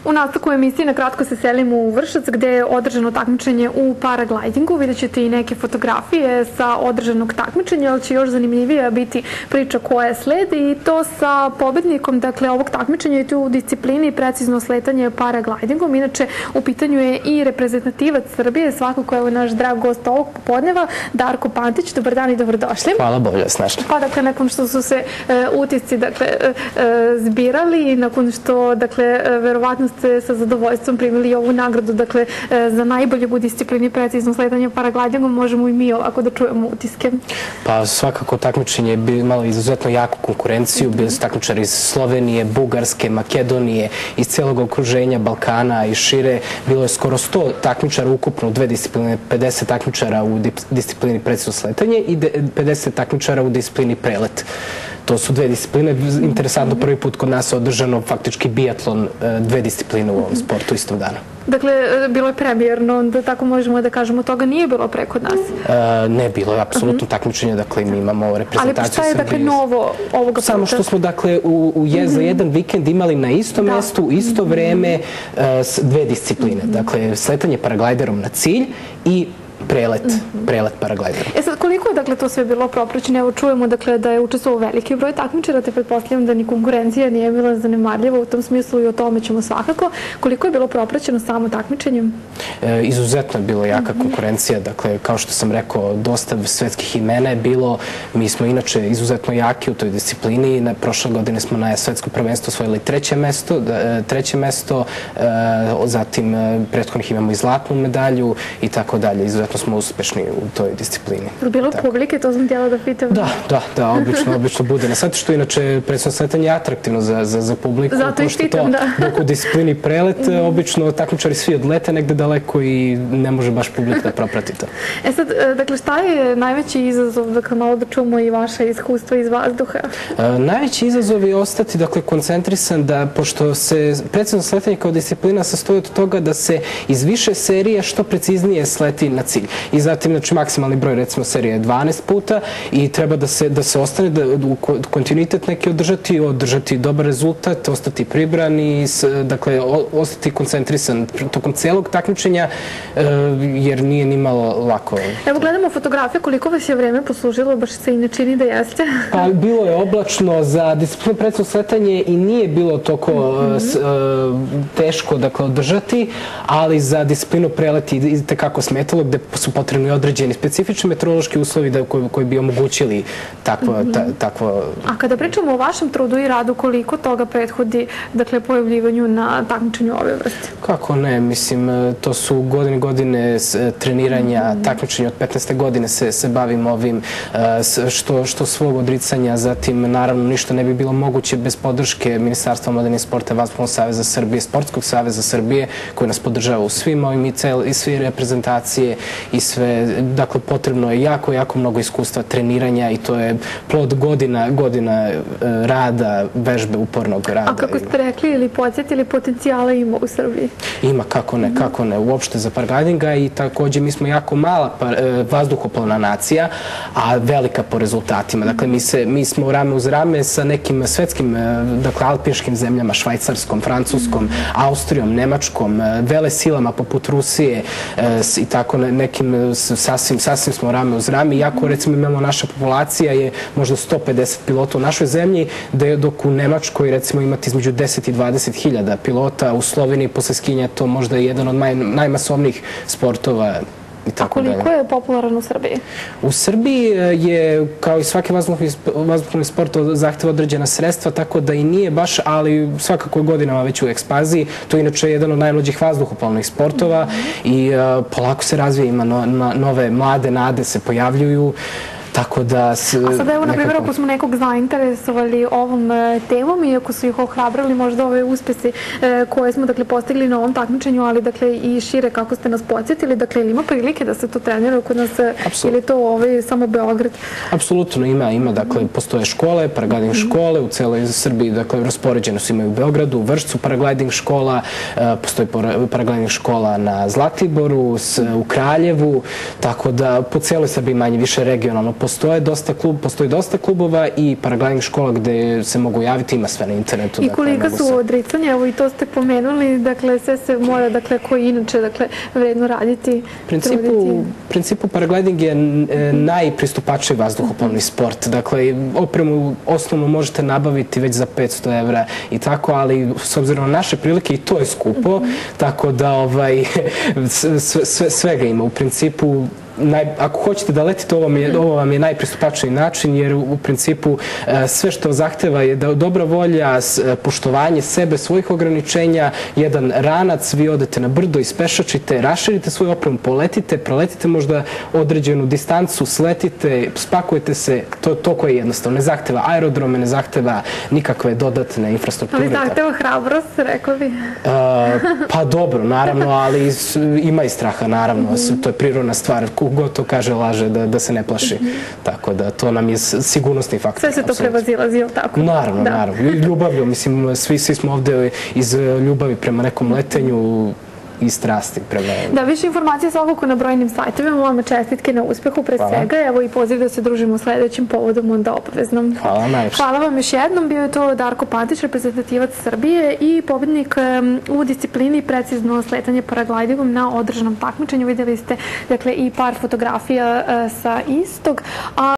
U nastavku emisije na kratko se selimo u Vršac gde je održano takmičenje u paraglidingu. Vidjet ćete i neke fotografije sa održanog takmičenja, ali će još zanimljivija biti priča koja sledi i to sa pobednikom ovog takmičenja i tu u disciplini precizno sletanje paraglidingom. Inače, u pitanju je i reprezentativac Srbije, svakako je naš drag gost ovog popodneva, Darko Pantić. Dobar dan i dobrodošli. Hvala, bolje vas našli. Pa, nakon što su se utisci zbirali i nakon što, verovatno ste sa zadovoljstvom primili ovu nagradu, za najbolje u disciplini precizno sletanje paraglidingom, možemo i mi ovako da čujemo utiske. Pa svakako takmičenje je imalo izuzetno jaku konkurenciju, bili su takmičari iz Slovenije, Bugarske, Makedonije, iz celog okruženja, Balkana i šire. Bilo je skoro 100 takmičara ukupno u dve discipline, 50 takmičara u disciplini precizno sletanje i 50 takmičara u disciplini prelet. To su dve discipline. Interesantno, prvi put kod nas je održano faktički biatlon, dve discipline u ovom sportu istom dana. Dakle, bilo je premijerno, da tako možemo da kažemo, toga nije bilo pre kod nas? Ne, bilo je apsolutno takmičenje, mi imamo reprezentaciju Srbije. Ali šta je novo ovoga puta? Samo što smo, za jedan vikend imali na istom mestu, isto vreme, dve discipline. Dakle, sletanje paraglajderom na cilj i prelet paraglajderom. Sad, koliko je to sve bilo propraćeno? Evo, čujemo da je učestvovao veliki broj takmičara, te pretpostavljam da ni konkurencija nije bila zanemarljiva u tom smislu i o tome ćemo svakako. Koliko je bilo propraćeno samo takmičenjem? Izuzetno je bila jaka konkurencija, kao što sam rekao, dosta svetskih imena je bilo. Mi smo inače izuzetno jaki u toj disciplini. Prošle godine smo na svetskom prvenstvu osvojili treće mesto, zatim prethodnih imamo i zlatnu medalju i tako dalje. Izuzetno smo uspešni u toj disciplini. Bilo je publike, to sam htjela da pitam. Da, obično bude. Ne sad što inače precizno sletanje je atraktivno za publiku. Zato i pitam, da. Dok u disciplini prelet, obično takmičari svi odlete negde daleko i ne može baš publika da proprati to. Sad, šta je najveći izazov, malo da čujemo i vaše iskustva iz vazduha? Najveći izazov je ostati, koncentrisan da, pošto se precizno sletanje kao disciplina sastoji od toga da se iz više serije što preciznije sleti na cilj. I zatim, maksimalni broj, recimo, serije je 12 puta i treba da se ostane, kontinuitet neki održati dobar rezultat, ostati pribran i, ostati koncentrisan tokom celog takmičenja, jer nije ni malo lako. Evo, gledamo fotografije, koliko vas je vreme poslužilo, baš se i ne čini da jeste. Pa, bilo je oblačno za disciplinu precizno sletanje i nije bilo toliko teško, održati, ali za disciplinu preleti i tekako smetalo, gde su potrebni određeni specifični meteorološki uslovi koji bi omogućili takvo... A kada pričamo o vašem trudu i radu, koliko toga prethodi, pojavljivanju na takmičenju ove vrste? Kako ne, mislim, to su godine treniranja, takmičenja od 15. godine se bavim ovim, što svog odricanja, zatim, naravno, ništa ne bi bilo moguće bez podrške Ministarstva omladine i sporta, Vaterpolo saveza Srbije, Sportskog saveza Srbije, koji nas podržava u svim ovim i sve reprezentacije i sve, potrebno je jako mnogo iskustva, treniranja i to je plod godina rada, vežbe, upornog rada. A kako ste rekli ili podsjetili, potencijala ima u Srbiji? Ima, kako ne, uopšte za paraglidinga i takođe mi smo jako mala vazduhoplovna nacija, a velika po rezultatima. Dakle, mi smo rame uz rame sa nekim svetskim, alpinškim zemljama, Švajcarskom, Francuskom, Austrijom, Nemačkom, velesilama poput Rusije i tako nekim sasvim smo rame uz rame. Iako, recimo, imamo naša populacija je možda 150 pilota u našoj zemlji, dok u Nemačkoj, recimo, imate između 10 i 20 hiljada pilota. U Sloveniji posle skijanja to možda je jedan od najmasovnijih sportova. A koliko je popularan u Srbiji? U Srbiji je, kao i svaki vazduhoplovni sport, zahteva određena sredstva, tako da i nije baš, ali svakako je godinama već u ekspanziji. To je inače jedan od najmlađih vazduhoplovnih sportova i polako se razvija, ima nove mlade nade se pojavljuju. A sada, evo, na primjer, ako smo nekog zainteresovali ovom temom i ako su ih ohrabrali možda ove uspesi koje smo, postigli na ovom takmičenju, ali, i šire kako ste nas podsjetili, ili ima prilike da se to trenira kod nas ili to samo Beograd? Apsolutno ima, postoje škole, paragliding škole u celoj Srbiji, raspoređene su imaju u Beogradu, u Vršcu paragliding škola, postoji paragliding škola na Zlatiboru, u Kraljevu, tako da po celoj Srbiji manje više regionalno postoji dosta klubova i paragliding škola gde se mogu javiti, ima sve na internetu. I kolika su odricanja, evo i to ste pomenuli, dakle sve se mora, dakle koji inače, dakle vredno raditi, truditi. U principu paragliding je najpristupačiji vazduhoplovni sport, dakle opremu osnovno možete nabaviti već za 500 evra i tako, ali s obzirom na naše prilike i to je skupo, tako da svega ima. U principu, ako hoćete da letite, ovo vam je najpristupačniji način, jer u principu sve što zahteva je dobra volja, poštovanje sebe, svojih ograničenja, jedan ranac, vi odete na brdo, ispešačite, raširite svoju opremu, poletite, proletite možda određenu distancu, sletite, spakujete se, to koje je jednostavno. Ne zahteva aerodrome, ne zahteva nikakve dodatne infrastrukture. Ali zahteva hrabrost, rekao bi? Pa dobro, naravno, ali ima i straha, naravno, to je prirodna stvar. God to kaže, laže, da se ne plaši. Tako da to nam je sigurnosni faktor. Sve se to prevazilazi, je li tako? Naravno, naravno. Ljubavlju, mislim, svi smo ovde iz ljubavi prema nekom letenju i strasti prema... Da, više informacija svakako na brojnim sajtovima, vama čestitke na uspehu pre svega, evo i poziv da se družimo sledećim povodom, onda obavezno. Hvala najviše. Hvala vam još jednom, bio je to Darko Pantić, reprezentativac Srbije i pobednik u disciplini precizno sletanje paraglidingom na održanom takmičenju. Videli ste, dakle, i par fotografija sa istog.